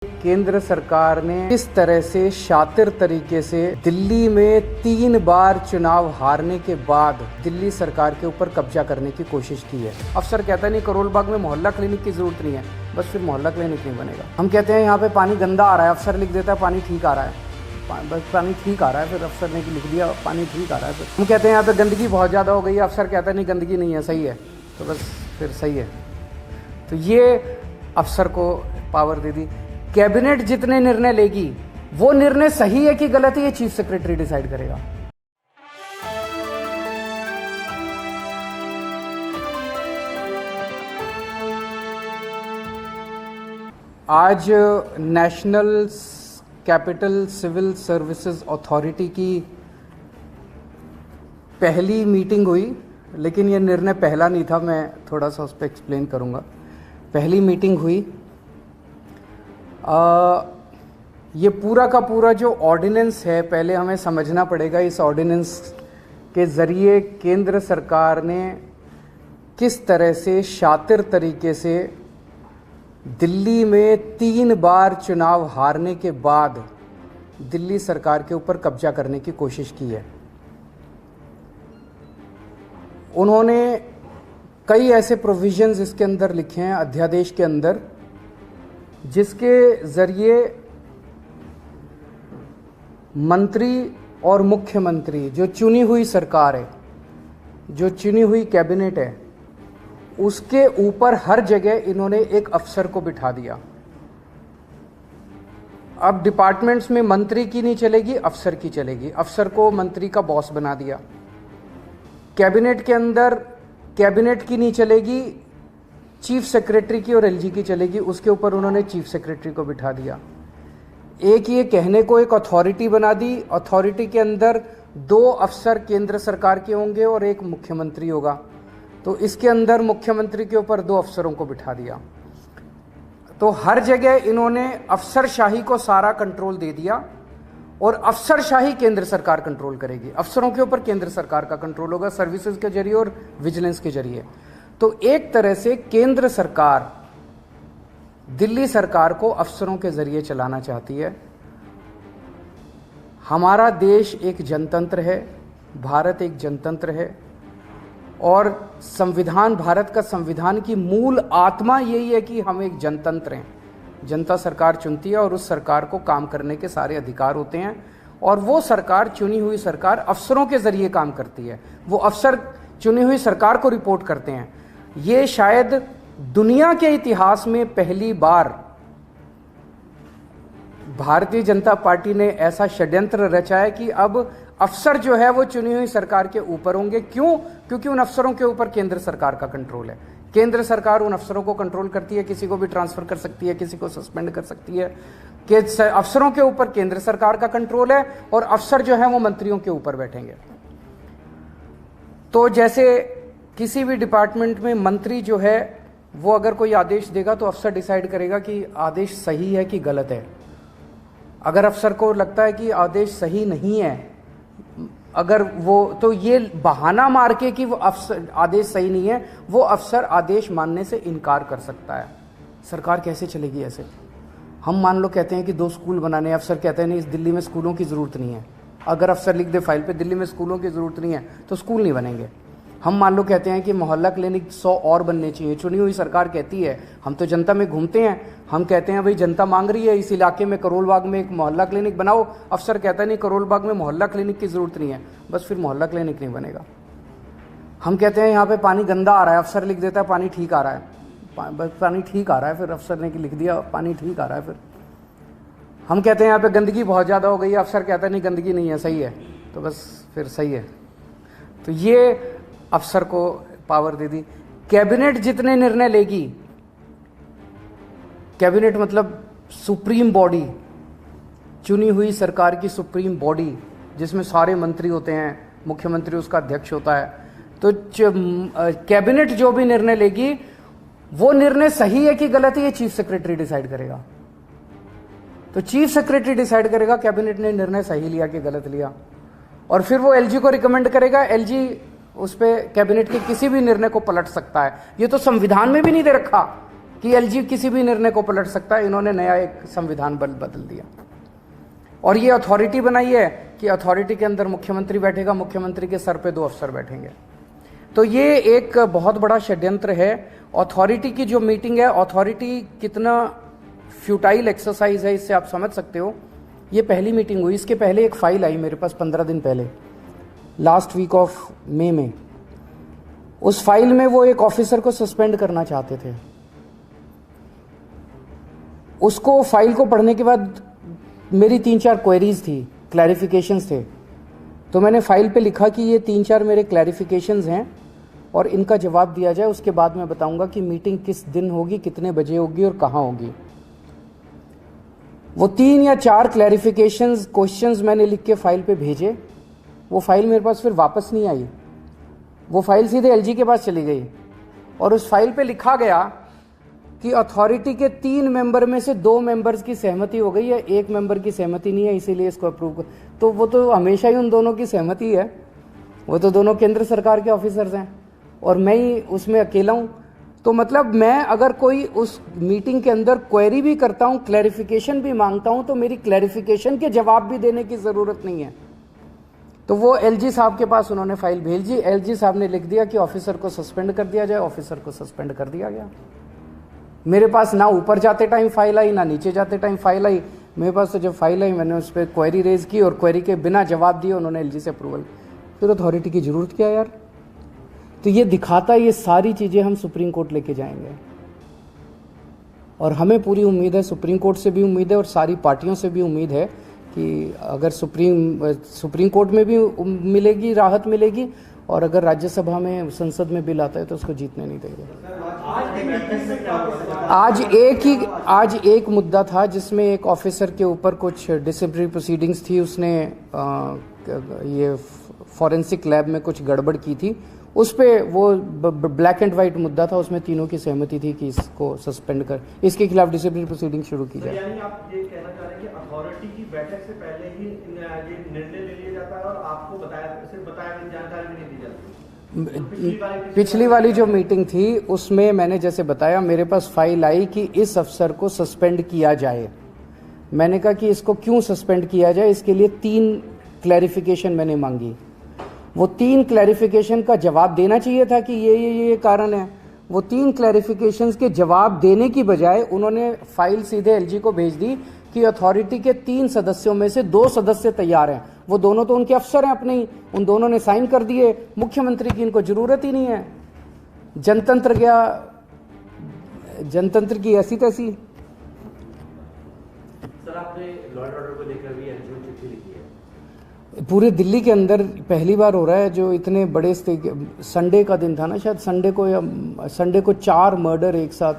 केंद्र सरकार ने किस तरह से शातिर तरीके से दिल्ली में 3 बार चुनाव हारने के बाद दिल्ली सरकार के ऊपर कब्जा करने की कोशिश की है। अफसर कहता नहीं करोल बाग में मोहल्ला क्लिनिक की जरूरत नहीं है, बस फिर मोहल्ला क्लिनिक नहीं बनेगा। हम कहते हैं यहाँ पे पानी गंदा आ रहा है, अफसर लिख देता है पानी ठीक आ रहा है, बस पानी ठीक आ रहा है, फिर अफसर ने लिख दिया पानी ठीक आ रहा है। फिर हम कहते हैं यहाँ पे गंदगी बहुत ज़्यादा हो गई है, अफसर कहता है नहीं गंदगी नहीं है, सही है, तो बस फिर सही है। तो ये अफसर को पावर दे दी। कैबिनेट जितने निर्णय लेगी वो निर्णय सही है कि गलत है, ये चीफ सेक्रेटरी डिसाइड करेगा। आज national capital civil services authority की पहली मीटिंग हुई, लेकिन ये निर्णय पहला नहीं था, मैं थोड़ा सा उस पर एक्सप्लेन करूँगा। पहली मीटिंग हुई, ये पूरा का पूरा जो ऑर्डिनेंस है, पहले हमें समझना पड़ेगा इस ऑर्डिनेंस के ज़रिए केंद्र सरकार ने किस तरह से शातिर तरीके से दिल्ली में 3 बार चुनाव हारने के बाद दिल्ली सरकार के ऊपर कब्जा करने की कोशिश की है। उन्होंने कई ऐसे प्रोविजंस इसके अंदर लिखे हैं अध्यादेश के अंदर, जिसके ज़रिए मंत्री और मुख्यमंत्री, जो चुनी हुई सरकार है, जो चुनी हुई कैबिनेट है, उसके ऊपर हर जगह इन्होंने एक अफसर को बिठा दिया। अब डिपार्टमेंट्स में मंत्री की नहीं चलेगी, अफसर की चलेगी। अफसर को मंत्री का बॉस बना दिया। कैबिनेट के अंदर कैबिनेट की नहीं चलेगी, चीफ सेक्रेटरी की और एलजी की चलेगी, उसके ऊपर उन्होंने चीफ सेक्रेटरी को बिठा दिया। एक ये कहने को एक अथॉरिटी बना दी, अथॉरिटी के अंदर 2 अफसर केंद्र सरकार के होंगे और एक मुख्यमंत्री होगा, तो इसके अंदर मुख्यमंत्री के ऊपर 2 अफसरों को बिठा दिया। तो हर जगह इन्होंने अफसरशाही को सारा कंट्रोल दे दिया और अफसरशाही केंद्र सरकार कंट्रोल करेगी। अफसरों के ऊपर केंद्र सरकार का कंट्रोल होगा, सर्विसेज के जरिए और विजिलेंस के जरिए। तो एक तरह से केंद्र सरकार दिल्ली सरकार को अफसरों के जरिए चलाना चाहती है। हमारा देश एक जनतंत्र है, भारत एक जनतंत्र है, और संविधान, भारत का संविधान की मूल आत्मा यही है कि हम एक जनतंत्र हैं। जनता सरकार चुनती है और उस सरकार को काम करने के सारे अधिकार होते हैं, और वो सरकार, चुनी हुई सरकार, अफसरों के जरिए काम करती है। वो अफसर चुनी हुई सरकार को रिपोर्ट करते हैं। ये शायद दुनिया के इतिहास में पहली बार भारतीय जनता पार्टी ने ऐसा षड्यंत्र रचा है कि अब अफसर जो है वो चुनी हुई सरकार के ऊपर होंगे। क्यों? क्योंकि उन अफसरों के ऊपर केंद्र सरकार का कंट्रोल है। केंद्र सरकार उन अफसरों को कंट्रोल करती है, किसी को भी ट्रांसफर कर सकती है, किसी को सस्पेंड कर सकती है। कि अफसरों के ऊपर केंद्र सरकार का कंट्रोल है और अफसर जो है वो मंत्रियों के ऊपर बैठेंगे। तो जैसे किसी भी डिपार्टमेंट में मंत्री जो है वो अगर कोई आदेश देगा तो अफसर डिसाइड करेगा कि आदेश सही है कि गलत है। अगर अफसर को लगता है कि आदेश सही नहीं है, अगर वो, तो ये बहाना मार के कि वो अफसर आदेश सही नहीं है, वो अफसर आदेश मानने से इनकार कर सकता है। सरकार कैसे चलेगी ऐसे? हम मान लो कहते हैं कि 2 स्कूल बनाने, अफसर कहते हैं नहीं, इस दिल्ली में स्कूलों की ज़रूरत नहीं है। अगर अफसर लिख दे फाइल पे दिल्ली में स्कूलों की ज़रूरत नहीं है तो स्कूल नहीं बनेंगे। हम मान लो कहते हैं कि मोहल्ला क्लिनिक 100 और बनने चाहिए, चुनी हुई सरकार कहती है, हम तो जनता में घूमते हैं, हम कहते हैं भाई जनता मांग रही है इस इलाके में करोल बाग में एक मोहल्ला क्लिनिक बनाओ, अफसर कहता है नहीं करोल बाग में मोहल्ला क्लिनिक की ज़रूरत नहीं है, बस फिर मोहल्ला क्लिनिक नहीं बनेगा। हम कहते हैं यहाँ पे पानी गंदा आ रहा है, अफसर लिख देता है पानी ठीक आ रहा है, बस पानी ठीक आ रहा है, फिर अफसर ने लिख दिया पानी ठीक आ रहा है। फिर हम कहते हैं यहाँ पे गंदगी बहुत ज़्यादा हो गई है, अफसर कहता है नहीं गंदगी नहीं है, सही है, तो बस फिर सही है। तो ये अफसर को पावर दे दी। कैबिनेट जितने निर्णय लेगी, कैबिनेट मतलब सुप्रीम बॉडी, चुनी हुई सरकार की सुप्रीम बॉडी, जिसमें सारे मंत्री होते हैं, मुख्यमंत्री उसका अध्यक्ष होता है। तो कैबिनेट जो भी निर्णय लेगी वो निर्णय सही है कि गलत है, ये चीफ सेक्रेटरी डिसाइड करेगा। तो चीफ सेक्रेटरी डिसाइड करेगा कैबिनेट ने निर्णय सही लिया कि गलत लिया, और फिर वो एलजी को रिकमेंड करेगा। एलजी उस पर कैबिनेट के किसी भी निर्णय को पलट सकता है। ये तो संविधान में भी नहीं दे रखा कि एलजी किसी भी निर्णय को पलट सकता है। इन्होंने नया एक संविधान बदल दिया और ये अथॉरिटी बनाई है कि अथॉरिटी के अंदर मुख्यमंत्री बैठेगा, मुख्यमंत्री के सर पे 2 अफसर बैठेंगे। तो ये एक बहुत बड़ा षड्यंत्र है। अथॉरिटी की जो मीटिंग है, अथॉरिटी कितना फ्यूटाइल एक्सरसाइज है इससे आप समझ सकते हो। ये पहली मीटिंग हुई, इसके पहले एक फाइल आई मेरे पास 15 दिन पहले, लास्ट वीक ऑफ मई में। उस फाइल में वो एक ऑफिसर को सस्पेंड करना चाहते थे। उसको फाइल को पढ़ने के बाद मेरी 3-4 क्वेरीज थी, क्लैरिफिकेशंस थे। तो मैंने फाइल पे लिखा कि ये 3-4 मेरे क्लैरिफिकेशंस हैं और इनका जवाब दिया जाए। उसके बाद मैं बताऊंगा कि मीटिंग किस दिन होगी, कितने बजे होगी और कहाँ होगी। वो 3 या 4 क्लैरिफिकेशंस क्वेश्चंस मैंने लिख के फाइल पे भेजे। वो फाइल मेरे पास फिर वापस नहीं आई, वो फाइल सीधे एलजी के पास चली गई और उस फाइल पे लिखा गया कि अथॉरिटी के 3 मेंबर में से 2 मेंबर्स की सहमति हो गई है, 1 मेंबर की सहमति नहीं है, इसीलिए इसको अप्रूव। तो वो तो हमेशा ही उन दोनों की सहमति है, वो तो दोनों केंद्र सरकार के ऑफिसर्स हैं और मैं ही उसमें अकेला हूं। तो मतलब मैं अगर कोई उस मीटिंग के अंदर क्वेरी भी करता हूं, क्लैरिफिकेशन भी मांगता हूं, तो मेरी क्लैरिफिकेशन के जवाब भी देने की जरूरत नहीं है। तो वो एलजी साहब के पास उन्होंने फाइल भेजी, एलजी साहब ने लिख दिया कि ऑफिसर को सस्पेंड कर दिया जाए। ऑफिसर को सस्पेंड कर दिया गया। मेरे पास ना ऊपर जाते टाइम फाइल आई, ना नीचे जाते टाइम फाइल आई। मेरे पास तो जब फाइल आई मैंने उस पर क्वेरी रेज की और क्वेरी के बिना जवाब दिए उन्होंने एलजी से अप्रूवल। फिर अथॉरिटी की जरूरत क्या यार। तो ये दिखाता है ये सारी चीजें हम सुप्रीम कोर्ट लेके जाएंगे और हमें पूरी उम्मीद है, सुप्रीम कोर्ट से भी उम्मीद है और सारी पार्टियों से भी उम्मीद है कि अगर सुप्रीम कोर्ट में भी मिलेगी, राहत मिलेगी और अगर राज्यसभा में, संसद में बिल आता है तो उसको जीतने नहीं देंगे। आज एक मुद्दा था जिसमें एक ऑफिसर के ऊपर कुछ डिसिप्लिनरी प्रोसीडिंग्स थी। उसने ये फॉरेंसिक लैब में कुछ गड़बड़ की थी। उस पे वो ब्लैक एंड व्हाइट मुद्दा था, उसमें तीनों की सहमति थी कि इसको सस्पेंड कर, इसके खिलाफ डिसिप्लिनरी प्रोसीडिंग शुरू की जाए। यानी आप ये कहना चाह रहे हैं कि अथॉरिटी की बैठक से पहले ही निर्णय ले लिया जाता है और आपको बताया जानकारी भी नहीं दी जाती। पिछली वाली जो मीटिंग थी उसमें मैंने जैसे बताया, मेरे पास फाइल आई कि इस अफसर को सस्पेंड किया जाए। मैंने कहा कि इसको क्यों सस्पेंड किया जाए, इसके लिए 3 क्लैरिफिकेशन मैंने मांगी। वो 3 क्लैरिफिकेशन का जवाब देना चाहिए था कि ये कारण है। वो 3 क्लैरिफिकेशंस के जवाब देने की बजाय उन्होंने फाइल सीधे एलजी को भेज दी कि अथॉरिटी के 3 सदस्यों में से 2 सदस्य तैयार हैं। वो दोनों तो उनके अफसर हैं अपने ही, उन दोनों ने साइन कर दिए। मुख्यमंत्री की इनको जरूरत ही नहीं है। जनतंत्र गया, जनतंत्र की ऐसी तैसी। सर, आपने लॉ एंड ऑर्डर को लेकर भी एलजी को चिट्ठी लिखी है। पूरे दिल्ली के अंदर पहली बार हो रहा है जो इतने बड़े संडे का दिन था ना, शायद संडे को 4 मर्डर एक साथ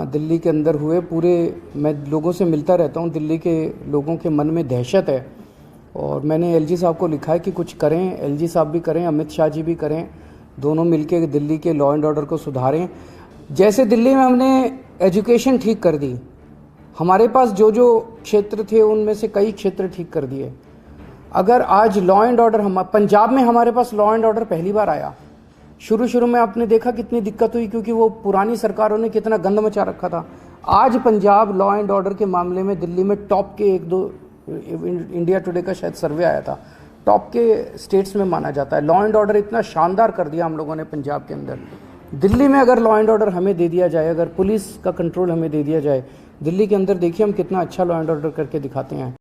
दिल्ली के अंदर हुए। पूरे मैं लोगों से मिलता रहता हूँ, दिल्ली के लोगों के मन में दहशत है और मैंने एलजी साहब को लिखा है कि कुछ करें। एलजी साहब भी करें, अमित शाह जी भी करें, दोनों मिलके दिल्ली के लॉ एंड ऑर्डर को सुधारें। जैसे दिल्ली में हमने एजुकेशन ठीक कर दी, हमारे पास जो क्षेत्र थे उनमें से कई क्षेत्र ठीक कर दिए। अगर आज लॉ एंड ऑर्डर, हम पंजाब में हमारे पास लॉ एंड ऑर्डर पहली बार आया। शुरू में आपने देखा कितनी दिक्कत हुई क्योंकि वो पुरानी सरकारों ने कितना गंद मचा रखा था। आज पंजाब लॉ एंड ऑर्डर के मामले में दिल्ली में टॉप के 1-2, इंडिया टुडे का शायद सर्वे आया था, टॉप के स्टेट्स में माना जाता है। लॉ एंड ऑर्डर इतना शानदार कर दिया हम लोगों ने पंजाब के अंदर। दिल्ली में अगर लॉ एंड ऑर्डर हमें दे दिया जाए, अगर पुलिस का कंट्रोल हमें दे दिया जाए दिल्ली के अंदर, देखिए हम कितना अच्छा लॉ एंड ऑर्डर करके दिखाते हैं।